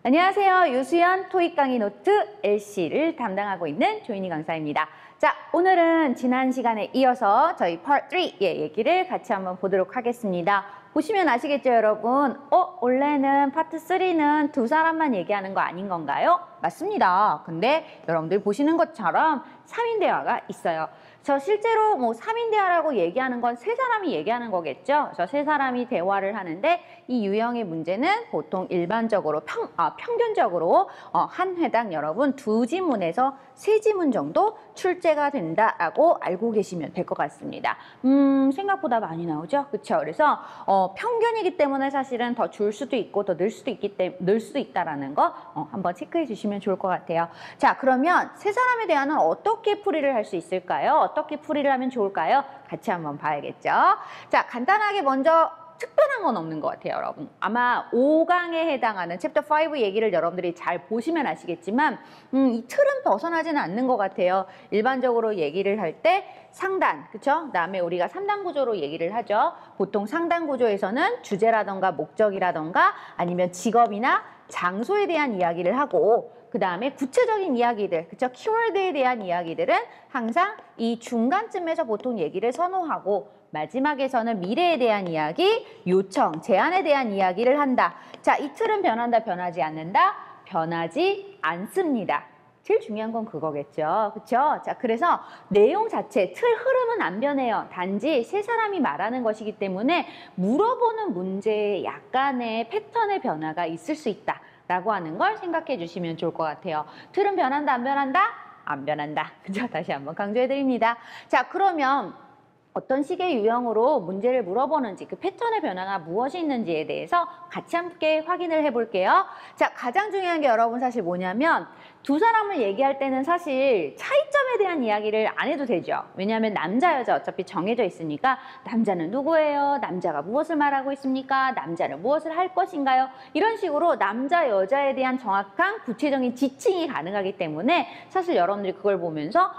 안녕하세요. 유수연 토익 강의 노트 LC를 담당하고 있는 조인희 강사입니다. 자, 오늘은 지난 시간에 이어서 저희 Part 3의 얘기를 같이 한번 보도록 하겠습니다. 보시면 아시겠죠, 여러분? 원래는 파트 3는 두 사람만 얘기하는 거 아닌 건가요? 맞습니다. 근데 여러분들 보시는 것처럼 3인 대화가 있어요. 저 실제로 3인 대화라고 얘기하는 건 세 사람이 얘기하는 거겠죠? 그래서 세 사람이 대화를 하는데 이 유형의 문제는 보통 일반적으로 평균적으로 한 회당 여러분 두 지문에서 세 지문 정도 출제가 된다라고 알고 계시면 될 것 같습니다. 생각보다 많이 나오죠? 그렇죠? 그래서 평균이기 때문에 사실은 더 줄 수도 있고 더 늘 수도 있다라는 거 한번 체크해 주시면 좋을 것 같아요. 자, 그러면 세 사람에 대한은 어떻게 풀이를 할 수 있을까요? 어떻게 풀이를 하면 좋을까요? 같이 한번 봐야겠죠. 자, 간단하게 먼저 특별한 건 없는 것 같아요, 여러분. 아마 5강에 해당하는 챕터 5 얘기를 여러분들이 잘 보시면 아시겠지만 이 틀은 벗어나지는 않는 것 같아요. 일반적으로 얘기를 할 때 상단, 그쵸? 그다음에 우리가 3단 구조로 얘기를 하죠. 보통 상단 구조에서는 주제라던가 목적이라던가 아니면 직업이나 장소에 대한 이야기를 하고 그 다음에 구체적인 이야기들, 그쵸? 키워드에 대한 이야기들은 항상 이 중간쯤에서 보통 얘기를 선호하고 마지막에서는 미래에 대한 이야기, 요청, 제안에 대한 이야기를 한다. 자, 이 틀은 변한다, 변하지 않는다? 변하지 않습니다. 제일 중요한 건 그거겠죠. 그쵸? 자, 그래서 내용 자체, 틀 흐름은 안 변해요. 단지 세 사람이 말하는 것이기 때문에 물어보는 문제에 약간의 패턴의 변화가 있을 수 있다. 라고 하는 걸 생각해 주시면 좋을 것 같아요. 틀은 변한다, 안 변한다? 안 변한다. 그죠? 다시 한번 강조해 드립니다. 자, 그러면 어떤 식의 유형으로 문제를 물어보는지 그 패턴의 변화가 무엇이 있는지에 대해서 같이 함께 확인을 해볼게요. 자, 가장 중요한 게 여러분 사실 뭐냐면 두 사람을 얘기할 때는 사실 차이점에 대한 이야기를 안 해도 되죠. 왜냐하면 남자, 여자 어차피 정해져 있으니까 남자는 누구예요? 남자가 무엇을 말하고 있습니까? 남자는 무엇을 할 것인가요? 이런 식으로 남자, 여자에 대한 정확한 구체적인 지칭이 가능하기 때문에 사실 여러분들이 그걸 보면서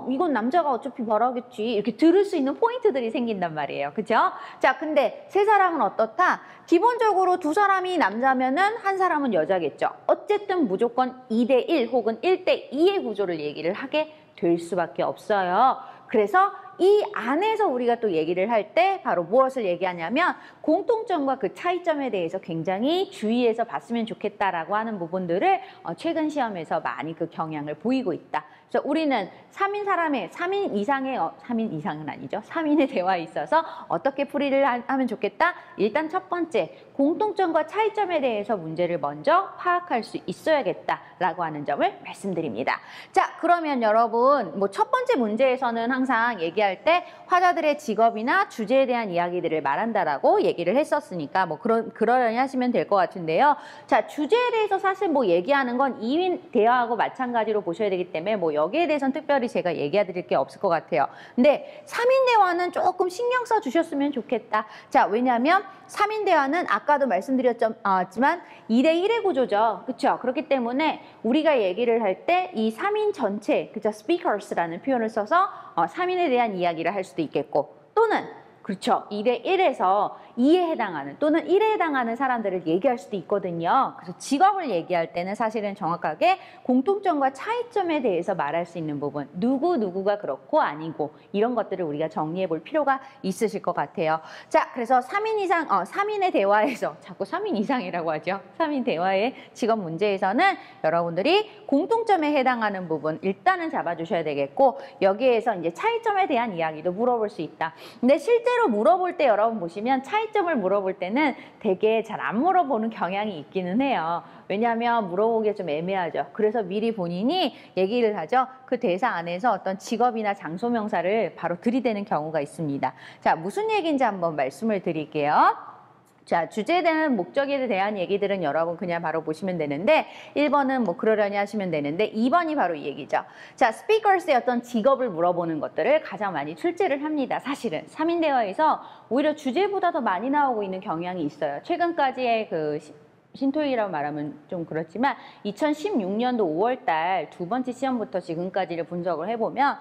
이건 남자가 어차피 말하겠지 이렇게 들을 수 있는 포인트들이 생긴단 말이에요. 그죠? 자, 근데 세 사람은 어떻다? 기본적으로 두 사람이 남자면은 한 사람은 여자겠죠. 어쨌든 무조건 2대1 혹은 1대2의 구조를 얘기를 하게 될 수밖에 없어요. 그래서 이 안에서 우리가 또 얘기를 할 때 바로 무엇을 얘기하냐면 공통점과 그 차이점에 대해서 굉장히 주의해서 봤으면 좋겠다라고 하는 부분들을 최근 시험에서 많이 그 경향을 보이고 있다. 그래서 우리는 3인 이상은 아니죠. 3인의 대화에 있어서 어떻게 풀이를 하면 좋겠다? 일단 첫 번째, 공통점과 차이점에 대해서 문제를 먼저 파악할 수 있어야겠다라고 하는 점을 말씀드립니다. 자, 그러면 여러분 첫 번째 문제에서는 항상 얘기할 때 화자들의 직업이나 주제에 대한 이야기들을 말한다라고 얘기를 했었으니까 그러려니 하시면 될 것 같은데요. 자, 주제에 대해서 사실 얘기하는 건 2인 대화하고 마찬가지로 보셔야 되기 때문에 여기에 대해서는 특별히 제가 얘기해 드릴 게 없을 것 같아요. 근데 3인 대화는 조금 신경 써 주셨으면 좋겠다. 자, 왜냐하면 3인 대화는 아까도 말씀드렸지만 2대1의 구조죠. 그렇죠? 그렇기 때문에 우리가 얘기를 할 때 이 3인 전체, 그죠? speakers라는 표현을 써서 3인에 대한 이야기를 할 수도 있겠고 또는 그렇죠. 2대1에서 2에 해당하는 또는 1에 해당하는 사람들을 얘기할 수도 있거든요. 그래서 직업을 얘기할 때는 사실은 정확하게 공통점과 차이점에 대해서 말할 수 있는 부분, 누구가 그렇고 아니고 이런 것들을 우리가 정리해 볼 필요가 있으실 것 같아요. 자, 그래서 3인의 대화에서 자꾸 3인 이상이라고 하죠. 3인 대화의 직업 문제에서는 여러분들이 공통점에 해당하는 부분 일단은 잡아주셔야 되겠고 여기에서 이제 차이점에 대한 이야기도 물어볼 수 있다. 근데 실제로 물어볼 때 여러분 보시면 차이점을 물어볼 때는 되게 잘 안 물어보는 경향이 있기는 해요. 왜냐하면 물어보기가 좀 애매하죠. 그래서 미리 본인이 얘기를 하죠. 그 대사 안에서 어떤 직업이나 장소 명사를 바로 들이대는 경우가 있습니다. 자, 무슨 얘기인지 한번 말씀을 드릴게요. 자, 주제에 대한 목적에 대한 얘기들은 여러분 그냥 바로 보시면 되는데 1번은 그러려니 하시면 되는데 2번이 바로 이 얘기죠. 자, 스피커스의 어떤 직업을 물어보는 것들을 가장 많이 출제를 합니다. 사실은 3인 대화에서 오히려 주제보다 더 많이 나오고 있는 경향이 있어요. 최근까지의 그 신토익이라고 말하면 좀 그렇지만 2016년도 5월달 두 번째 시험부터 지금까지를 분석을 해보면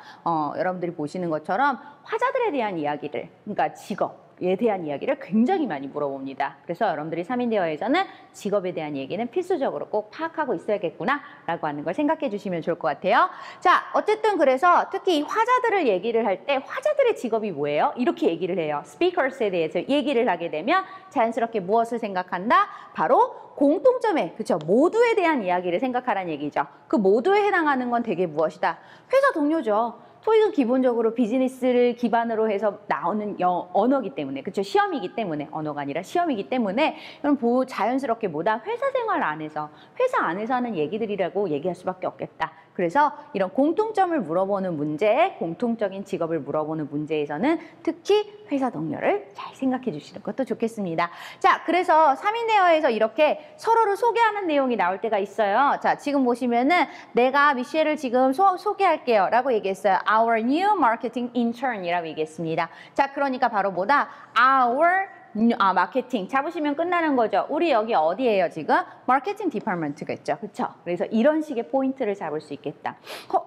여러분들이 보시는 것처럼 화자들에 대한 이야기들, 그러니까 직업, 대한 이야기를 굉장히 많이 물어봅니다. 그래서 여러분들이 3인 대화에서는 직업에 대한 얘기는 필수적으로 꼭 파악하고 있어야겠구나 라고 하는 걸 생각해 주시면 좋을 것 같아요. 자, 어쨌든 그래서 특히 화자들을 얘기를 할 때 화자들의 직업이 뭐예요? 이렇게 얘기를 해요. 스피커스에 대해서 얘기를 하게 되면 자연스럽게 무엇을 생각한다? 바로 공통점에, 그렇죠? 모두에 대한 이야기를 생각하라는 얘기죠. 그 모두에 해당하는 건 되게 무엇이다? 회사 동료죠. 토익은 기본적으로 비즈니스를 기반으로 해서 나오는 언어이기 때문에, 그렇죠? 시험이기 때문에, 언어가 아니라 시험이기 때문에 그럼 자연스럽게 뭐다? 회사 생활 안에서, 회사 안에서 하는 얘기들이라고 얘기할 수밖에 없겠다. 그래서 이런 공통점을 물어보는 문제, 공통적인 직업을 물어보는 문제에서는 특히 회사 동료를 잘 생각해 주시는 것도 좋겠습니다. 자, 그래서 3인 대화에서 이렇게 서로를 소개하는 내용이 나올 때가 있어요. 자, 지금 보시면은 내가 미셸을 지금 소개할게요 라고 얘기했어요. Our new marketing intern이라고 얘기했습니다. 자, 그러니까 바로 뭐다? Our 마케팅 잡으시면 끝나는 거죠. 우리 여기 어디예요 지금? 마케팅 디파트먼트겠죠. 그렇죠? 그래서 이런 식의 포인트를 잡을 수 있겠다.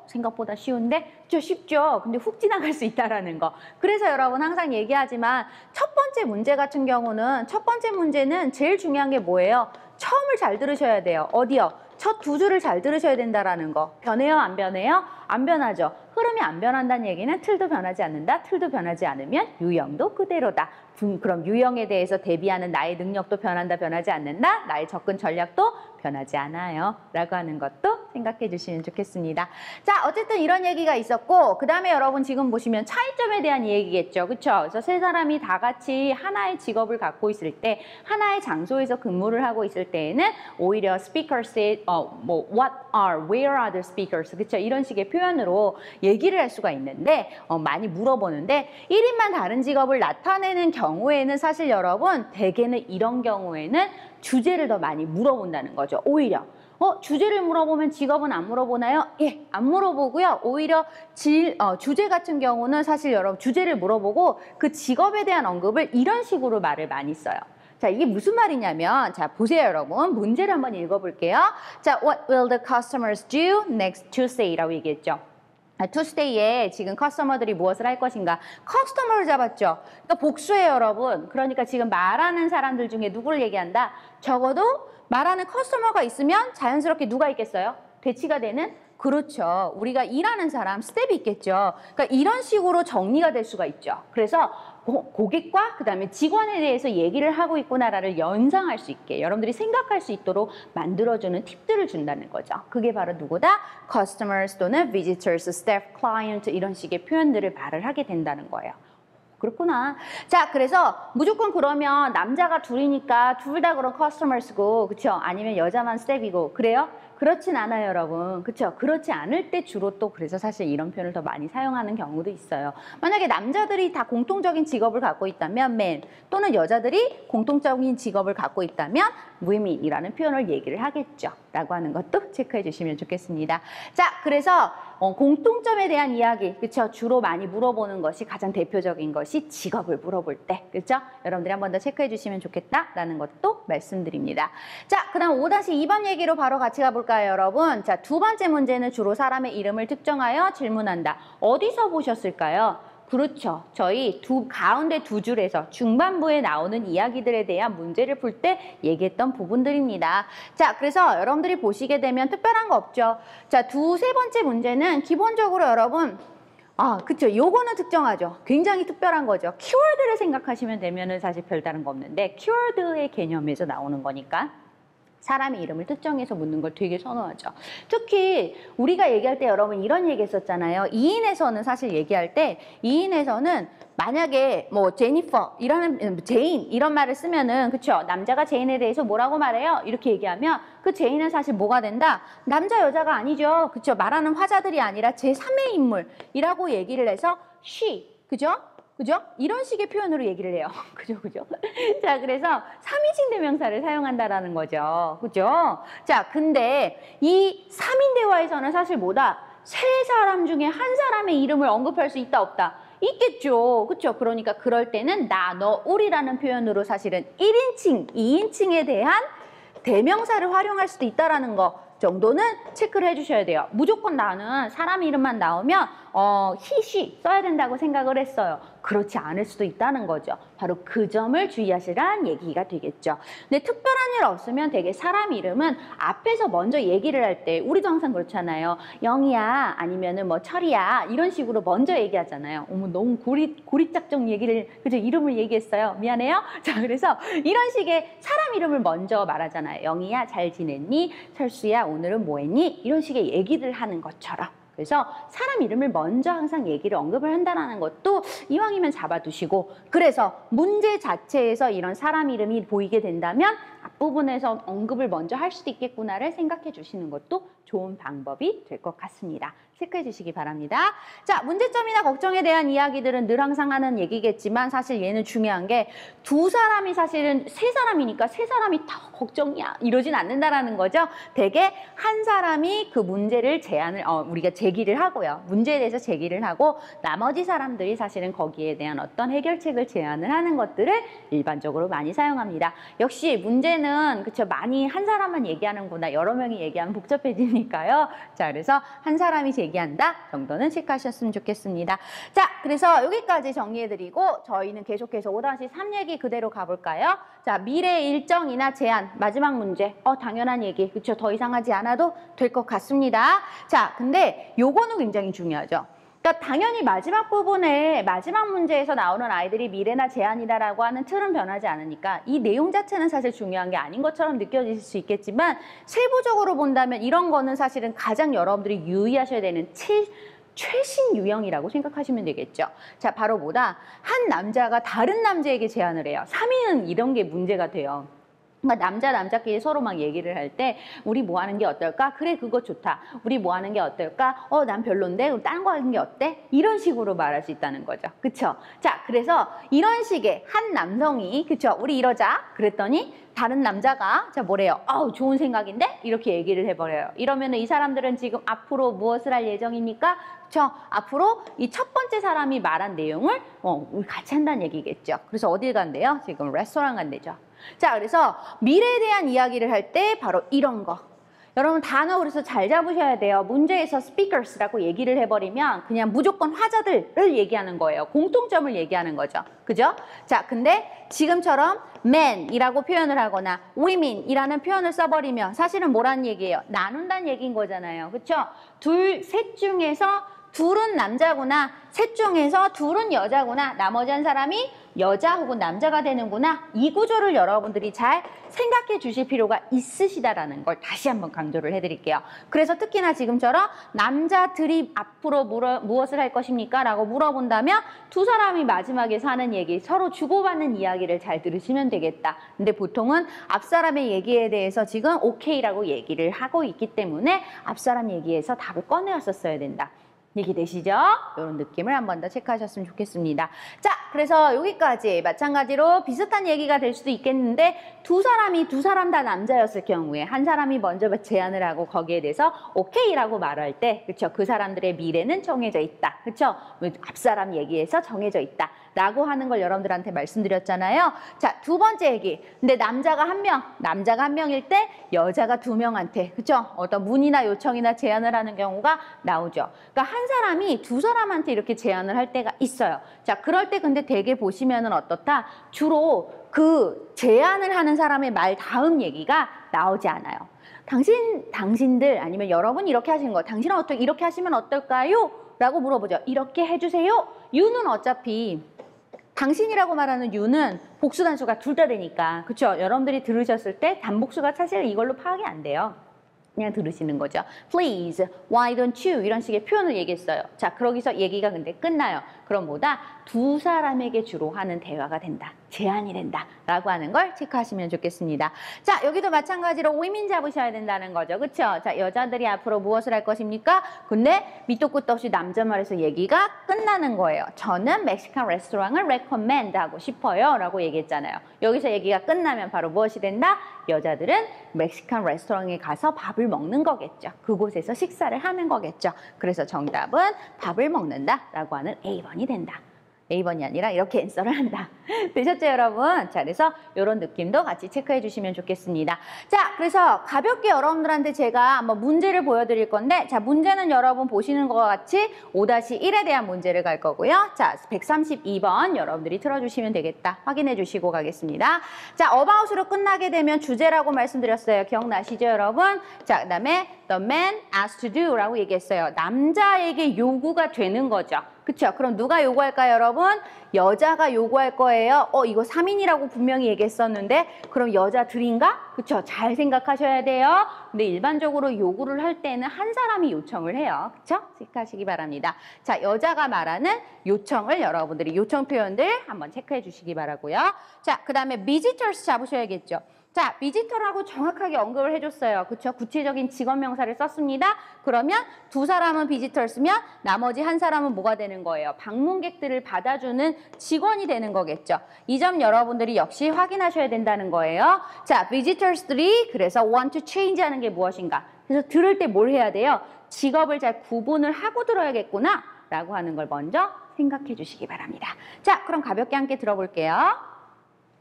생각보다 쉬운데? 쉽죠. 근데 훅 지나갈 수 있다라는 거. 그래서 여러분 항상 얘기하지만 첫 번째 문제 같은 경우는 첫 번째 문제는 제일 중요한 게 뭐예요? 처음을 잘 들으셔야 돼요. 어디요? 첫 두 줄을 잘 들으셔야 된다라는 거. 변해요? 안 변해요? 안 변하죠. 흐름이 안 변한다는 얘기는 틀도 변하지 않는다. 틀도 변하지 않으면 유형도 그대로다. 그럼 유형에 대해서 대비하는 나의 능력도 변한다, 변하지 않는다. 나의 접근 전략도 변하지 않아요. 라고 하는 것도 생각해 주시면 좋겠습니다. 자, 어쨌든 이런 얘기가 있었고 그 다음에 여러분 지금 보시면 차이점에 대한 얘기겠죠. 그렇죠? 그래서 세 사람이 다 같이 하나의 직업을 갖고 있을 때 하나의 장소에서 근무를 하고 있을 때에는 오히려 speakers의 what are, where are the speakers 그렇죠? 이런 식의 표현으로 얘기를 할 수가 있는데 많이 물어보는데 1인만 다른 직업을 나타내는 경우에는 사실 여러분 대개는 이런 경우에는 주제를 더 많이 물어본다는 거죠. 오히려 주제를 물어보면 직업은 안 물어보나요? 예, 안 물어보고요. 오히려 주제 같은 경우는 사실 여러분 주제를 물어보고 그 직업에 대한 언급을 이런 식으로 말을 많이 써요. 자, 이게 무슨 말이냐면 자, 보세요, 여러분. 문제를 한번 읽어볼게요. 자, what will the customers do next Tuesday라고 얘기했죠. 투스데이에 지금 커스터머들이 무엇을 할 것인가? 커스터머를 잡았죠. 그러니까 복수예요, 여러분. 그러니까 지금 말하는 사람들 중에 누구를 얘기한다? 적어도 말하는 커스터머가 있으면 자연스럽게 누가 있겠어요? 대치가 되는? 그렇죠. 우리가 일하는 사람, 스텝이 있겠죠. 그러니까 이런 식으로 정리가 될 수가 있죠. 그래서 고객과 그다음에 직원에 대해서 얘기를 하고 있구나를 연상할 수 있게 여러분들이 생각할 수 있도록 만들어주는 팁들을 준다는 거죠. 그게 바로 누구다? Customers 또는 Visitors, Staff, Client 이런 식의 표현들을 말을 하게 된다는 거예요. 그렇구나. 자, 그래서 무조건 그러면 남자가 둘이니까 둘 다 그런 커스터머스고, 그쵸? 아니면 여자만 스텝이고, 그래요? 그렇진 않아요, 여러분. 그쵸? 그렇지 않을 때 주로 또 그래서 사실 이런 표현을 더 많이 사용하는 경우도 있어요. 만약에 남자들이 다 공통적인 직업을 갖고 있다면 men, 또는 여자들이 공통적인 직업을 갖고 있다면 women이라는 표현을 얘기를 하겠죠. 라고 하는 것도 체크해 주시면 좋겠습니다. 자, 그래서 공통점에 대한 이야기, 그쵸? 주로 많이 물어보는 것이 가장 대표적인 것이 직업을 물어볼 때, 그쵸? 여러분들이 한 번 더 체크해 주시면 좋겠다라는 것도 말씀드립니다. 자, 그 다음 5-2번 얘기로 바로 같이 가볼까요, 여러분? 자, 두 번째 문제는 주로 사람의 이름을 특정하여 질문한다. 어디서 보셨을까요? 그렇죠. 저희 가운데 두 줄에서 중반부에 나오는 이야기들에 대한 문제를 풀 때 얘기했던 부분들입니다. 자, 그래서 여러분들이 보시게 되면 특별한 거 없죠. 자, 세 번째 문제는 기본적으로 여러분 그쵸. 요거는 특정하죠. 굉장히 특별한 거죠. 키워드를 생각하시면 되면은 사실 별다른 거 없는데 키워드의 개념에서 나오는 거니까. 사람의 이름을 특정해서 묻는 걸 되게 선호하죠. 특히 우리가 얘기할 때 여러분 이런 얘기 했었잖아요. 2인에서는 사실 얘기할 때 2인에서는 만약에 뭐 제니퍼 제인 이런 말을 쓰면은 그쵸? 남자가 제인에 대해서 뭐라고 말해요? 이렇게 얘기하면 그 제인은 사실 뭐가 된다? 남자 여자가 아니죠. 그쵸? 말하는 화자들이 아니라 제3의 인물이라고 얘기를 해서 she 그죠? 그죠? 이런 식의 표현으로 얘기를 해요. 그죠? 자, 그래서 3인칭 대명사를 사용한다라는 거죠. 그죠? 자, 근데 이 3인 대화에서는 사실 뭐다? 세 사람 중에 한 사람의 이름을 언급할 수 있다, 없다? 있겠죠. 그쵸? 그러니까 그럴 때는 나, 너, 우리라는 표현으로 사실은 1인칭, 2인칭에 대한 대명사를 활용할 수도 있다라는 거 정도는 체크를 해주셔야 돼요. 무조건 나는 사람 이름만 나오면 he, she 써야 된다고 생각을 했어요. 그렇지 않을 수도 있다는 거죠. 바로 그 점을 주의하시라는 얘기가 되겠죠. 근데 특별한 일 없으면 되게 사람 이름은 앞에서 먼저 얘기를 할 때 우리도 항상 그렇잖아요. 영이야 아니면은 뭐 철이야 이런 식으로 먼저 얘기하잖아요. 어머 너무 고리짝정 얘기를 그죠? 이름을 얘기했어요. 미안해요. 자 그래서 이런 식의 사람 이름을 먼저 말하잖아요. 영이야 잘 지냈니? 철수야 오늘은 뭐 했니? 이런 식의 얘기를 하는 것처럼. 그래서 사람 이름을 먼저 항상 얘기를 언급을 한다는 것도 이왕이면 잡아두시고 그래서 문제 자체에서 이런 사람 이름이 보이게 된다면 앞부분에서 언급을 먼저 할 수도 있겠구나를 생각해 주시는 것도 좋은 방법이 될 것 같습니다. 체크해 주시기 바랍니다. 자, 문제점이나 걱정에 대한 이야기들은 늘 항상 하는 얘기겠지만 사실 얘는 중요한 게 두 사람이 사실은 세 사람이니까 세 사람이 다 걱정이야 이러진 않는다라는 거죠. 대개 한 사람이 그 문제를 우리가 제기를 하고요. 문제에 대해서 제기를 하고 나머지 사람들이 사실은 거기에 대한 어떤 해결책을 제안을 하는 것들을 일반적으로 많이 사용합니다. 역시 문제는 그쵸 많이 한 사람만 얘기하는구나 여러 명이 얘기하면 복잡해지니까요. 자 그래서 한 사람이 제기한다 정도는 체크하셨으면 좋겠습니다. 자 그래서 여기까지 정리해드리고 저희는 계속해서 5-3 얘기 그대로 가볼까요? 자 미래 일정이나 제한 마지막 문제 당연한 얘기 그쵸 더 이상 하지 않아도 될 것 같습니다. 자 근데 요거는 굉장히 중요하죠. 그러니까 당연히 마지막 부분에 마지막 문제에서 나오는 아이들이 미래나 제한이다라고 하는 틀은 변하지 않으니까 이 내용 자체는 사실 중요한 게 아닌 것처럼 느껴질 수 있겠지만 세부적으로 본다면 이런 거는 사실은 가장 여러분들이 유의하셔야 되는 최신 유형이라고 생각하시면 되겠죠. 자, 바로 뭐다? 한 남자가 다른 남자에게 제안을 해요. 3위는 이런 게 문제가 돼요. 그러니까 남자끼리 서로 막 얘기를 할 때 우리 뭐 하는 게 어떨까? 그래 그거 좋다. 우리 뭐 하는 게 어떨까? 난 별론데 그럼 다른 거 하는 게 어때? 이런 식으로 말할 수 있다는 거죠. 그쵸? 자 그래서 이런 식의 한 남성이 그쵸? 우리 이러자 그랬더니 다른 남자가 자 뭐래요? 좋은 생각인데? 이렇게 얘기를 해버려요. 이러면은 이 사람들은 지금 앞으로 무엇을 할 예정입니까? 그쵸? 앞으로 이 첫 번째 사람이 말한 내용을 우리 같이 한다는 얘기겠죠. 그래서 어딜 간대요? 지금 레스토랑 간대죠. 자 그래서 미래에 대한 이야기를 할 때 바로 이런 거 여러분 단어 그래서 잘 잡으셔야 돼요. 문제에서 speakers라고 얘기를 해버리면 그냥 무조건 화자들을 얘기하는 거예요. 공통점을 얘기하는 거죠. 그죠? 자 근데 지금처럼 men이라고 표현을 하거나 women이라는 표현을 써버리면 사실은 뭐라는 얘기예요? 나눈다는 얘기인 거잖아요. 그쵸? 셋 중에서 둘은 남자구나 셋 중에서 둘은 여자구나 나머지 한 사람이 여자 혹은 남자가 되는구나 이 구조를 여러분들이 잘 생각해 주실 필요가 있으시다라는 걸 다시 한번 강조를 해드릴게요. 그래서 특히나 지금처럼 남자들이 앞으로 무엇을 할 것입니까? 라고 물어본다면 두 사람이 마지막에서 하는 얘기 서로 주고받는 이야기를 잘 들으시면 되겠다. 근데 보통은 앞사람의 얘기에 대해서 지금 오케이라고 얘기를 하고 있기 때문에 앞사람 얘기에서 답을 꺼내왔었어야 된다. 얘기 되시죠? 이런 느낌을 한 번 더 체크하셨으면 좋겠습니다. 자, 그래서 여기까지 마찬가지로 비슷한 얘기가 될 수도 있겠는데 두 사람 다 남자였을 경우에 한 사람이 먼저 제안을 하고 거기에 대해서 오케이라고 말할 때 그렇죠? 그 사람들의 미래는 정해져 있다. 그렇죠? 앞사람 얘기에서 정해져 있다. 라고 하는 걸 여러분들한테 말씀드렸잖아요. 자, 두 번째 얘기. 근데 남자가 한 명일 때 여자가 2명한테 그렇죠? 어떤 문의나 요청이나 제안을 하는 경우가 나오죠. 그러니까 한 사람이 두 사람한테 이렇게 제안을 할 때가 있어요. 자, 그럴 때 근데 되게 보시면은 어떻다? 주로 그 제안을 하는 사람의 말 다음 얘기가 나오지 않아요. 당신들 아니면 여러분 이렇게 하시는 거 당신은 어떻게 이렇게 하시면 어떨까요? 라고 물어보죠. 이렇게 해주세요. 유는 어차피 당신이라고 말하는 유는 복수 단수가 둘 다 되니까 그렇죠? 여러분들이 들으셨을 때 단복수가 사실 이걸로 파악이 안 돼요. 그냥 들으시는 거죠. Please, why don't you? 이런 식의 표현을 얘기했어요. 자, 그러기서 얘기가 근데 끝나요. 그럼 뭐다? 두 사람에게 주로 하는 대화가 된다. 제안이 된다. 라고 하는 걸 체크하시면 좋겠습니다. 자, 여기도 마찬가지로 women 잡으셔야 된다는 거죠. 그쵸? 자, 여자들이 앞으로 무엇을 할 것입니까? 근데 밑도 끝도 없이 남자 말에서 얘기가 끝나는 거예요. 저는 멕시칸 레스토랑을 recommend 하고 싶어요. 라고 얘기했잖아요. 여기서 얘기가 끝나면 바로 무엇이 된다? 여자들은 멕시칸 레스토랑에 가서 밥을 먹는 거겠죠. 그곳에서 식사를 하는 거겠죠. 그래서 정답은 밥을 먹는다 라고 하는 A번이 된다. A번이 아니라 이렇게 앤서를 한다. 되셨죠, 여러분? 자, 그래서 이런 느낌도 같이 체크해 주시면 좋겠습니다. 자, 그래서 가볍게 여러분들한테 제가 한번 문제를 보여드릴 건데, 자, 문제는 여러분 보시는 것과 같이 5-1에 대한 문제를 갈 거고요. 자, 132번 여러분들이 틀어주시면 되겠다. 확인해 주시고 가겠습니다. 자, about으로 끝나게 되면 주제라고 말씀드렸어요. 기억나시죠, 여러분? 자, 그 다음에 the man asked to do 라고 얘기했어요. 남자에게 요구가 되는 거죠. 그쵸? 그럼 누가 요구할까요, 여러분? 여자가 요구할 거예요. 이거 3인이라고 분명히 얘기했었는데 그럼 여자들인가? 그쵸? 잘 생각하셔야 돼요. 근데 일반적으로 요구를 할 때는 한 사람이 요청을 해요. 그쵸? 체크하시기 바랍니다. 자, 여자가 말하는 요청을 여러분들이 요청 표현들 한번 체크해 주시기 바라고요. 자, 그 다음에 visitors 잡으셔야겠죠. 자, 비지터라고 정확하게 언급을 해줬어요. 그쵸? 구체적인 직업 명사를 썼습니다. 그러면 두 사람은 비지터스면 나머지 한 사람은 뭐가 되는 거예요? 방문객들을 받아주는 직원이 되는 거겠죠. 이 점 여러분들이 역시 확인하셔야 된다는 거예요. 자, 비지터스들이 그래서 want to change 하는 게 무엇인가? 그래서 들을 때 뭘 해야 돼요? 직업을 잘 구분을 하고 들어야겠구나 라고 하는 걸 먼저 생각해 주시기 바랍니다. 자, 그럼 가볍게 함께 들어볼게요.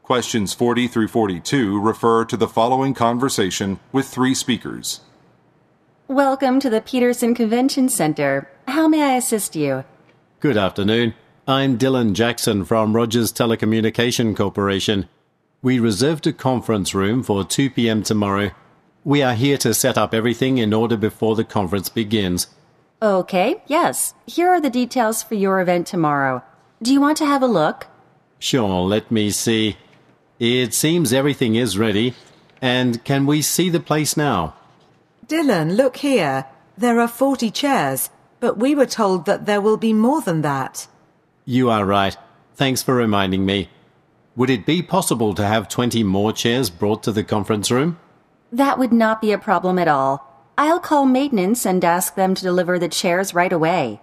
Questions 40 through 42 refer to the following conversation with three speakers. Welcome to the Peterson Convention Center. How may I assist you? Good afternoon. I'm Dylan Jackson from Rogers Telecommunication Corporation. We reserved a conference room for 2 p.m. tomorrow. We are here to set up everything in order before the conference begins. Okay, yes. Here are the details for your event tomorrow. Do you want to have a look? Sure, let me see. It seems everything is ready. And can we see the place now? Dylan, look here. There are 40 chairs, but we were told that there will be more than that. You are right. Thanks for reminding me. Would it be possible to have 20 more chairs brought to the conference room? That would not be a problem at all. I'll call maintenance and ask them to deliver the chairs right away.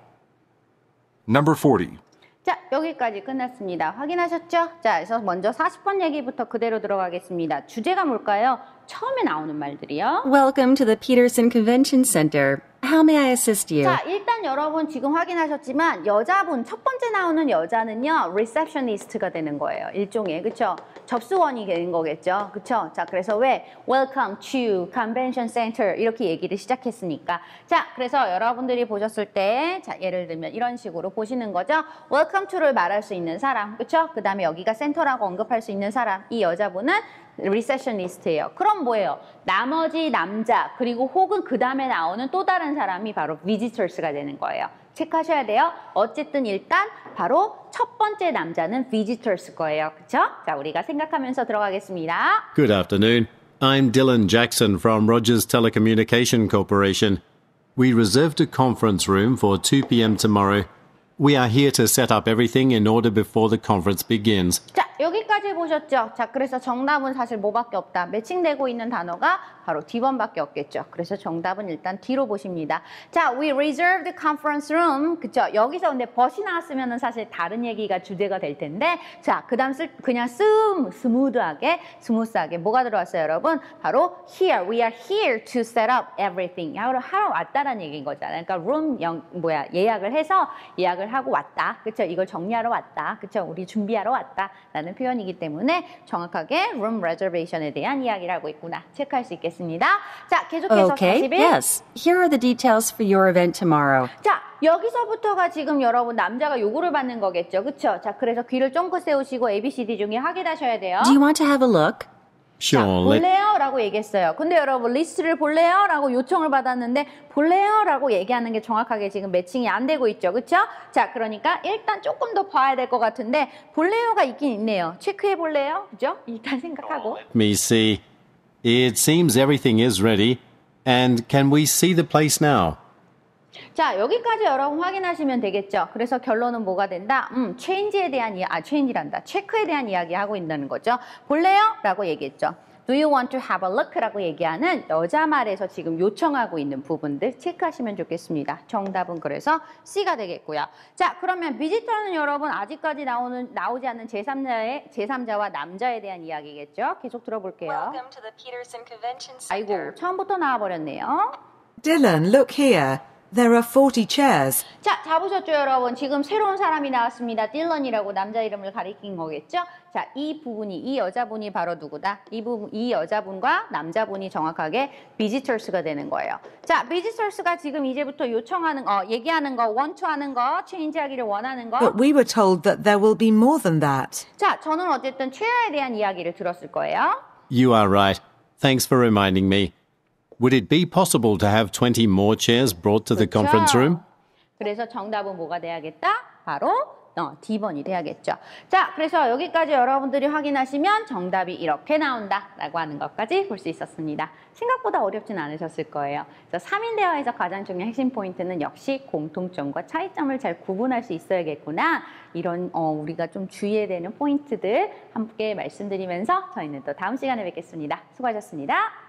Number 40. 자, 여기까지 끝났습니다. 확인하셨죠? 자, 그래서 먼저 40번 얘기부터 그대로 들어가겠습니다. 주제가 뭘까요? 처음에 나오는 말들이요. Welcome to the Peterson Convention Center. How may I assist you? 자, 일단 여러분 지금 확인하셨지만 여자분, 첫 번째 나오는 여자는요, receptionist가 되는 거예요. 일종의, 그쵸? 접수원이 되는 거겠죠. 그쵸? 자, 그래서 왜? Welcome to Convention Center 이렇게 얘기를 시작했으니까. 자, 그래서 여러분들이 보셨을 때, 자, 예를 들면 이런 식으로 보시는 거죠. Welcome to를 말할 수 있는 사람, 그쵸? 그 다음에 여기가 센터라고 언급할 수 있는 사람, 이 여자분은 리세셔니스트예요. 그럼 뭐예요? 나머지 남자 그리고 혹은 그 다음에 나오는 또 다른 사람이 바로 visitors가 되는 거예요. 체크하셔야 돼요. 어쨌든 일단 바로 첫 번째 남자는 visitors 거예요. 그쵸? 자, 우리가 생각하면서 들어가겠습니다. Good afternoon. I'm Dylan Jackson from Rogers Telecommunication Corporation. We reserved a conference room for 2 p.m. tomorrow. We are here to set up everything in order before the conference begins. 자, 여기까지 보셨죠? 자, 그래서 정답은 사실 뭐밖에 없다. 매칭되고 있는 단어가 바로 D번밖에 없겠죠. 그래서 정답은 일단 D로 보십니다. 자, we reserved conference room. 그쵸? 여기서 근데 but이 나왔으면 사실 다른 얘기가 주제가 될 텐데, 자, 그 다음 그냥 스무스하게 뭐가 들어왔어요, 여러분? 바로 here. We are here to set up everything. 하러 왔다라는 얘기인 거잖아요. 그러니까 room 예약을 해서 예약을 하고 왔다. 그쵸? 이걸 정리하러 왔다. 그쵸? 우리 준비하러 왔다. 라는 표현이기 때문에 정확하게 room reservation에 대한 이야기를 하고 있구나. 체크할 수 있겠습니다. 자, 계속해서 Okay, 41. yes. Here are the details for your event tomorrow. 자, 여기서부터가 지금 여러분 남자가 요구를 받는 거겠죠. 그쵸? 자, 그래서 귀를 쫑긋 세우시고 ABCD 중에 확인하셔야 돼요. Do you want to have a look? 자, Sure, 볼래요? 라고 얘기했어요. 근데 여러분 리스트를 볼래요? 라고 요청을 받았는데 볼래요? 라고 얘기하는 게 정확하게 지금 매칭이 안 되고 있죠. 그쵸? 자, 그러니까 일단 조금 더 봐야 될 것 같은데 볼래요가 있긴 있네요. 체크해 볼래요? 그죠? 일단 생각하고. let me see. It seems everything is ready. And can we see the place now? 자, 여기까지 여러분 확인하시면 되겠죠. 그래서 결론은 뭐가 된다? 체크에 대한 이야기 하고 있다는 거죠. 볼래요? 라고 얘기했죠. Do you want to have a look? 라고 얘기하는 여자 말에서 지금 요청하고 있는 부분들 체크하시면 좋겠습니다. 정답은 그래서 C가 되겠고요. 자, 그러면 비지터는 여러분 아직까지 나오지 않는 제3자와 남자에 대한 이야기겠죠. 계속 들어볼게요. Welcome to the Peterson Convention Center. 아이고, 처음부터 나와버렸네요. Dylan, look here. There are 40 chairs. 자, 잡으셨죠, 여러분? 지금 새로운 사람이 나왔습니다. 딜런이라고 남자 이름을 가리킨 거겠죠? 자, 이 부분이, 이 여자분이 바로 누구다? 이 여자분과 남자분이 정확하게 visitors가 되는 거예요. 자, visitors가 지금 이제부터 요청하는 얘기하는 거, 원투하는 거, 체인지하기를 원하는 거. But we were told that there will be more than that. 자, 저는 어쨌든 체어에 대한 이야기를 들었을 거예요. You are right. Thanks for reminding me. Would it be possible to have 20 more chairs brought to the conference room? 그래서 정답은 뭐가 돼야겠다? 바로 D번이 돼야겠죠. 자, 그래서 여기까지 여러분들이 확인하시면 정답이 이렇게 나온다라고 하는 것까지 볼 수 있었습니다. 생각보다 어렵진 않으셨을 거예요. 그래서 3인 대화에서 가장 중요한 핵심 포인트는 역시 공통점과 차이점을 잘 구분할 수 있어야겠구나. 이런 우리가 좀 주의해야 되는 포인트들 함께 말씀드리면서 저희는 또 다음 시간에 뵙겠습니다. 수고하셨습니다.